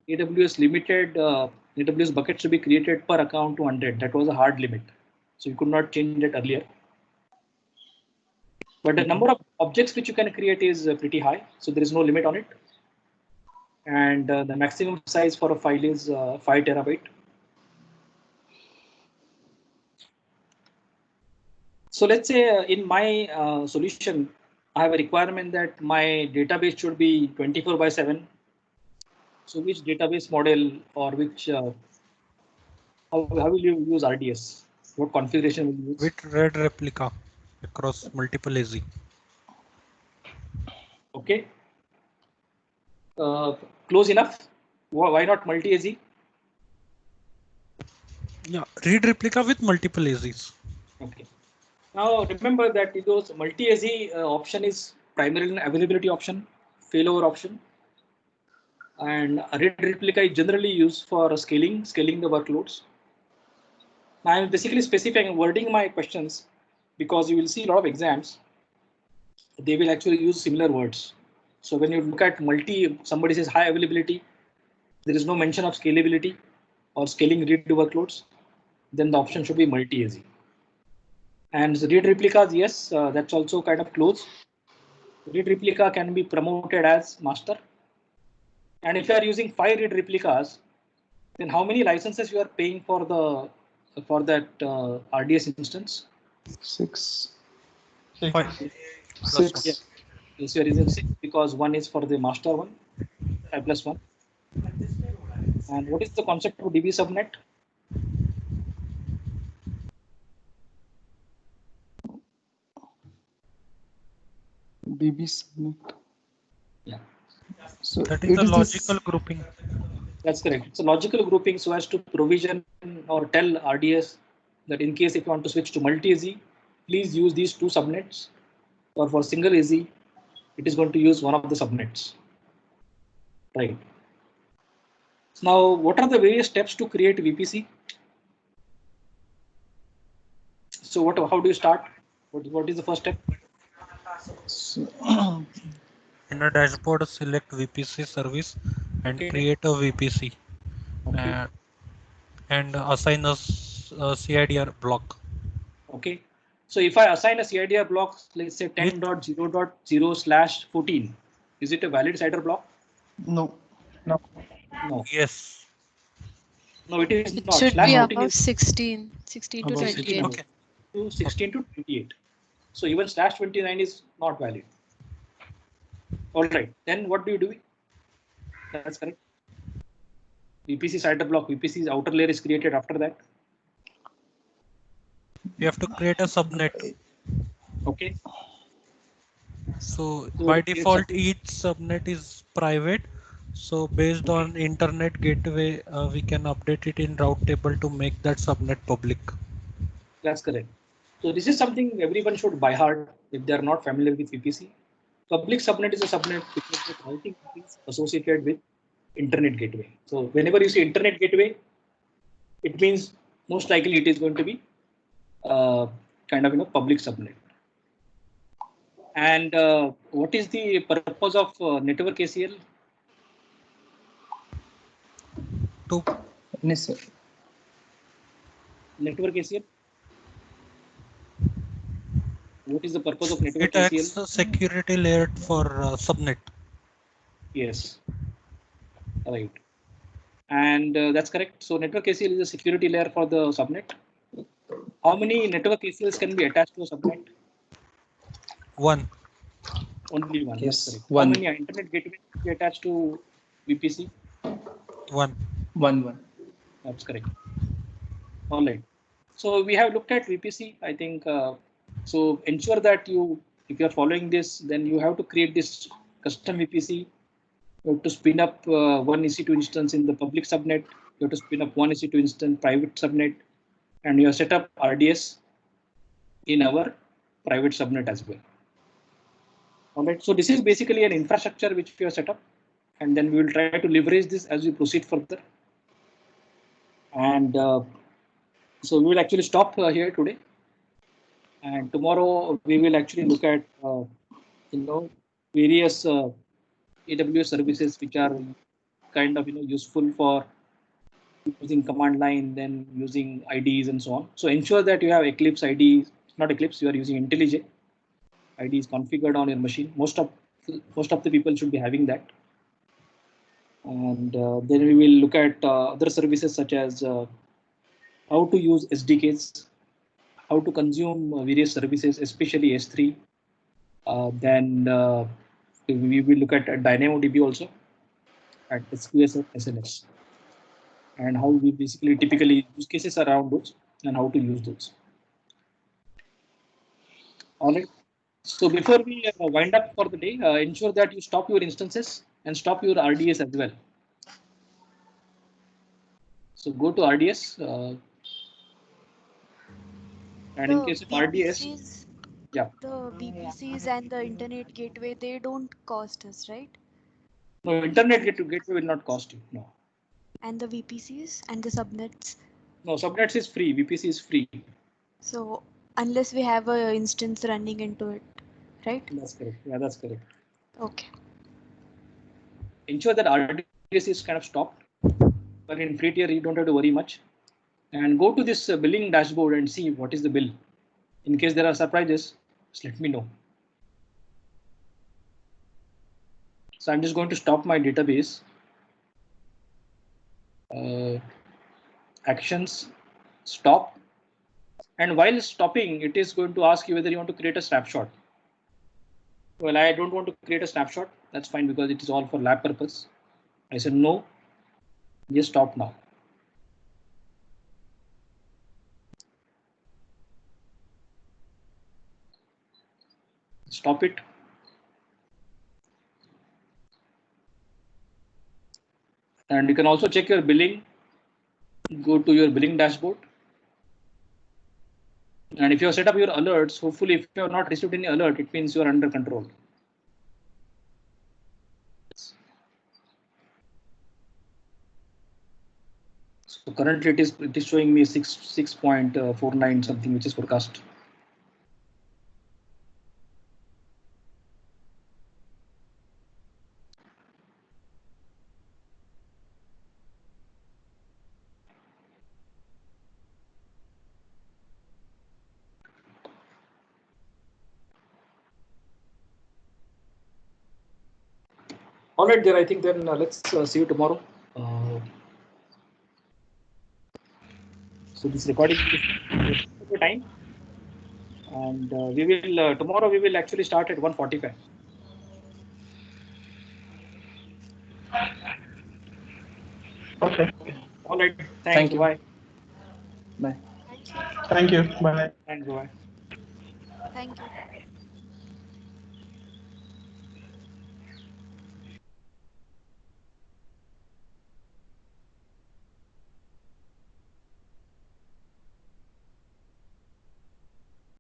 AWS limited AWS buckets to be created per account to 100. That was a hard limit. So you could not change that earlier. But the number of objects which you can create is pretty high. So there is no limit on it. And the maximum size for a file is 5 terabyte. So let's say in my solution, I have a requirement that my database should be 24/7. So which database model or which how will you use RDS? What configuration will you use? With red replica across multiple AZ. Okay. Close enough. Why not multi-AZ? Yeah, read replica with multiple AZs. Okay. Now remember that those multi-AZ option is primarily an availability option, failover option, and a read replica is generally used for scaling the workloads. Now I'm basically specifying wording my questions because you will see a lot of exams. They will actually use similar words. So when you look at somebody says high availability, there is no mention of scalability or scaling read workloads, then the option should be multi-AZ. And the read replicas, yes, that's also kind of close. Read replica can be promoted as master. And if you are using 5 read replicas, then how many licenses you are paying for that RDS instance? 6. 5. 6. Yeah. Yes, you are using 6 because 1 is for the master one, 5+1. And what is the concept of DB subnet? DB subnet. Yeah. So that is it the is logical this, grouping. That's correct. It's a logical grouping so as to provision or tell RDS that in case if you want to switch to multi-AZ, please use these 2 subnets, or for single AZ, it is going to use one of the subnets. Right. Now, what are the various steps to create VPC? So how do you start? What is the first step? so, In a dashboard, select VPC service and Okay. create a VPC. Okay. And assign a CIDR block. Okay. So if I assign a CIDR block, let's say 10.0.0/14, is it a valid CIDR block? no. No. Yes. No, it is It not. should be /14 above is 16 to Above 28. Okay. to 16 to 28. So even /29 is not valid. All right. Then what do you do? That's correct. VPC CIDR block, VPC's outer layer is created after that. You have to create a subnet. Okay. So So by default, each subnet is private. So based on internet gateway, we can update it in route table to make that subnet public. That's correct. So this is something everyone should by heart if they are not familiar with VPC. Public subnet is a subnet because the routing is associated with internet gateway. So whenever you see internet gateway, it means most likely it is going to be kind of public subnet. And what is the purpose of network ACL? Network ACL. What is the purpose of network It acts ACL? a security layer for subnet. Yes. Right. And that's correct. So network ACL is a security layer for the subnet. How many network ACLs can be attached to a subnet? One. Only one. Yes, That's correct. one. How many internet gateways can be attached to VPC? One. One. That's correct. All right. So we have looked at VPC. I think so. Ensure that if you are following this, then you have to create this custom VPC. You have to spin up one EC2 instance in the public subnet. You have to spin up one EC2 instance private subnet, and you have set up RDS in our private subnet as well. All right. So this is basically an infrastructure which we have set up, and then we will try to leverage this as we proceed further. And so we will actually stop here today, and tomorrow we will actually look at various AWS services which are kind of useful for using command line, then using IDs and so on. So ensure that you have Eclipse ID, not Eclipse, you are using IntelliJ. ID is configured on your machine. Most of the people should be having that. And then we will look at other services such as how to use SDKs, how to consume various services, especially S3. Then we will look at DynamoDB also, at SQS and SNS, and how we basically typically use cases around those and how to use those. All right. So before we wind up for the day, ensure that you stop your instances and stop your RDS as well. So go to RDS, and in case of RDS, yeah. The VPCs and the internet gateway, they don't cost us, right? No, internet gateway will not cost you. No. And the VPCs and the subnets. No, subnets is free. VPC is free. So unless we have a instance running into it, right? That's correct. Yeah, that's correct. Okay. Ensure that RDS is kind of stopped. But in free tier, you don't have to worry much. And go to this billing dashboard and see what is the bill. In case there are surprises, just let me know. So I'm just going to stop my database. Actions, stop. And while stopping, it is going to ask you whether you want to create a snapshot. Well, I don't want to create a snapshot. That's fine because it is all for lab purpose. I said no. Just stop now. Stop it. And you can also check your billing. Go to your billing dashboard. And if you have set up your alerts, hopefully if you have not received any alert, it means you are under control. So currently it is showing me 6.49 something, which is forecast. All right, there. I think then let's see you tomorrow. So this recording is time, and we will tomorrow. We will actually start at 1:45. Okay. All right. Thank you. Bye. Bye. Thank you. Thank you. Bye. Thanks. Bye. Thank you.